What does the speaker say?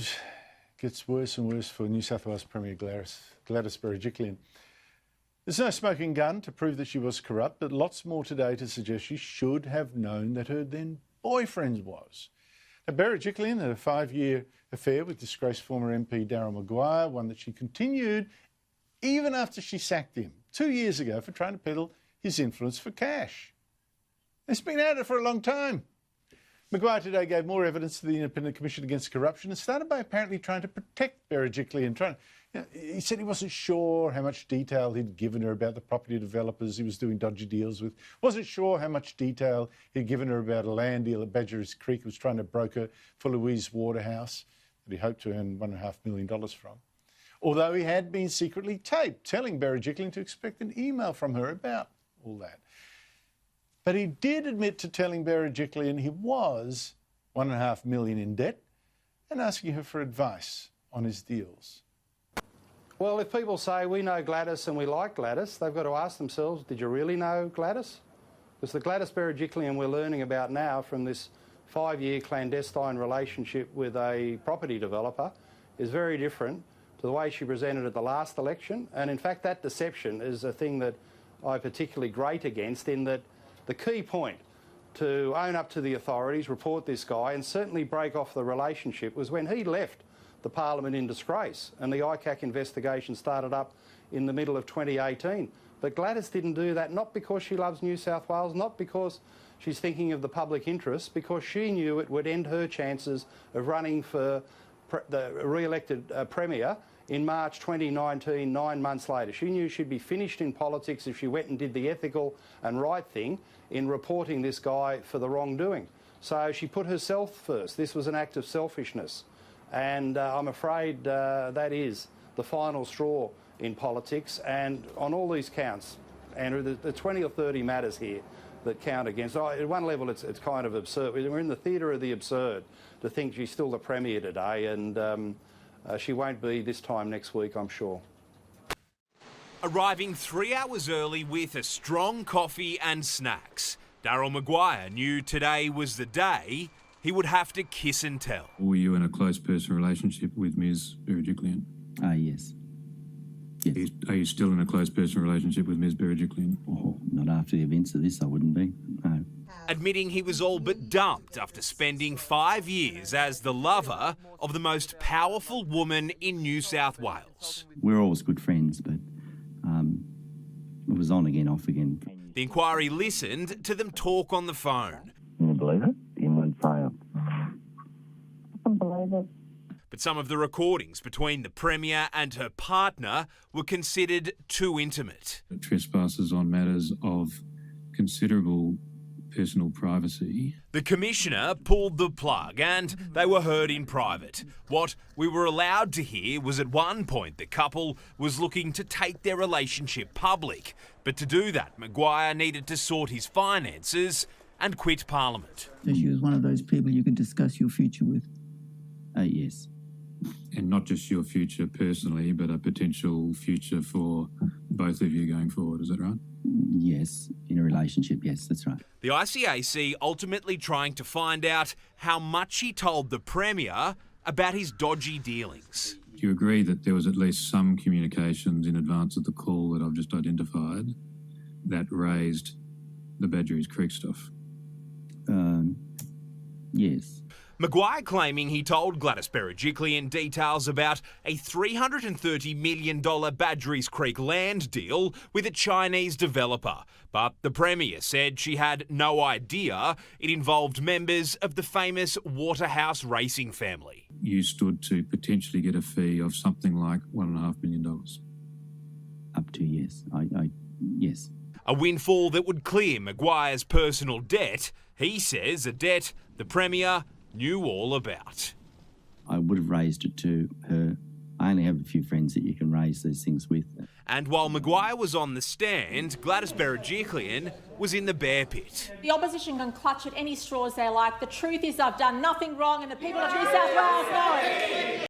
news gets worse and worse for New South Wales Premier Gladys Berejiklian. There's no smoking gun to prove that she was corrupt, but lots more today to suggest she should have known that her then boyfriend was. Now, Berejiklian had a 5-year affair with disgraced former MP Daryl Maguire, one that she continued even after she sacked him 2 years ago for trying to peddle his influence for cash. It's been at it for a long time. Maguire today gave more evidence to the Independent Commission Against Corruption and started by apparently trying to protect Berejiklian. He said he wasn't sure how much detail he'd given her about the property developers he was doing dodgy deals with, wasn't sure how much detail he'd given her about a land deal at Badgerys Creek he was trying to broker for Louise Waterhouse that he hoped to earn $1.5 million from. Although he had been secretly taped telling Berejiklian to expect an email from her about all that. But he did admit to telling Berejiklian he was $1.5 million in debt and asking her for advice on his deals. Well, if people say we know Gladys and we like Gladys, they've got to ask themselves, did you really know Gladys? Because the Gladys Berejiklian we're learning about now from this 5-year clandestine relationship with a property developer is very different to the way she presented at the last election. And in fact, that deception is a thing that I particularly grate against, in that the key point to own up to the authorities, report this guy and certainly break off the relationship was when he left the Parliament in disgrace and the ICAC investigation started up in the middle of 2018. But Gladys didn't do that, not because she loves New South Wales, not because she's thinking of the public interest, because she knew it would end her chances of running for the re-elected Premier in March 2019, 9 months later. She knew she'd be finished in politics if she went and did the ethical and right thing in reporting this guy for the wrongdoing. So she put herself first. This was an act of selfishness. And I'm afraid that is the final straw in politics. And on all these counts, Andrew, the 20 or 30 matters here that count against. At one level, it's kind of absurd. We're in the theatre of the absurd to think she's still the Premier today, and she won't be this time next week, I'm sure. Arriving 3 hours early with a strong coffee and snacks, Daryl Maguire knew today was the day he would have to kiss and tell. Were you in a close personal relationship with Ms. Berejiklian? Yes. Yes. Are you still in a close personal relationship with Ms. Berejiklian? Oh, not after the events of this, I wouldn't be, no. Admitting he was all but dumped after spending 5 years as the lover of the most powerful woman in New South Wales. We're always good friends, but it was on again, off again. The inquiry listened to them talk on the phone. Can you believe it? In one sale. I can't believe it. But some of the recordings between the Premier and her partner were considered too intimate. Trespasses on matters of considerable personal privacy. The Commissioner pulled the plug and they were heard in private. What we were allowed to hear was at one point the couple was looking to take their relationship public. But to do that, Maguire needed to sort his finances and quit Parliament. She was one of those people you could discuss your future with. Yes. And not just your future personally, but a potential future for both of you going forward, is that right? Yes, in a relationship, yes, that's right. The ICAC ultimately trying to find out how much he told the Premier about his dodgy dealings. Do you agree that there was at least some communications in advance of the call that I've just identified that raised the Badgerys Creek stuff? Yes. Maguire claiming he told Gladys Berejiklian details about a $330 million Badgerys Creek land deal with a Chinese developer. But the Premier said she had no idea it involved members of the famous Waterhouse racing family. You stood to potentially get a fee of something like $1.5 million. Up to, yes. Yes. A windfall that would clear Maguire's personal debt. He says a debt the Premier knew all about. I would have raised it to her. I only have a few friends that you can raise these things with. And while Maguire was on the stand, Gladys Berejiklian was in the bear pit. The opposition can clutch at any straws they like. The truth is I've done nothing wrong and the people of New South Wales know it.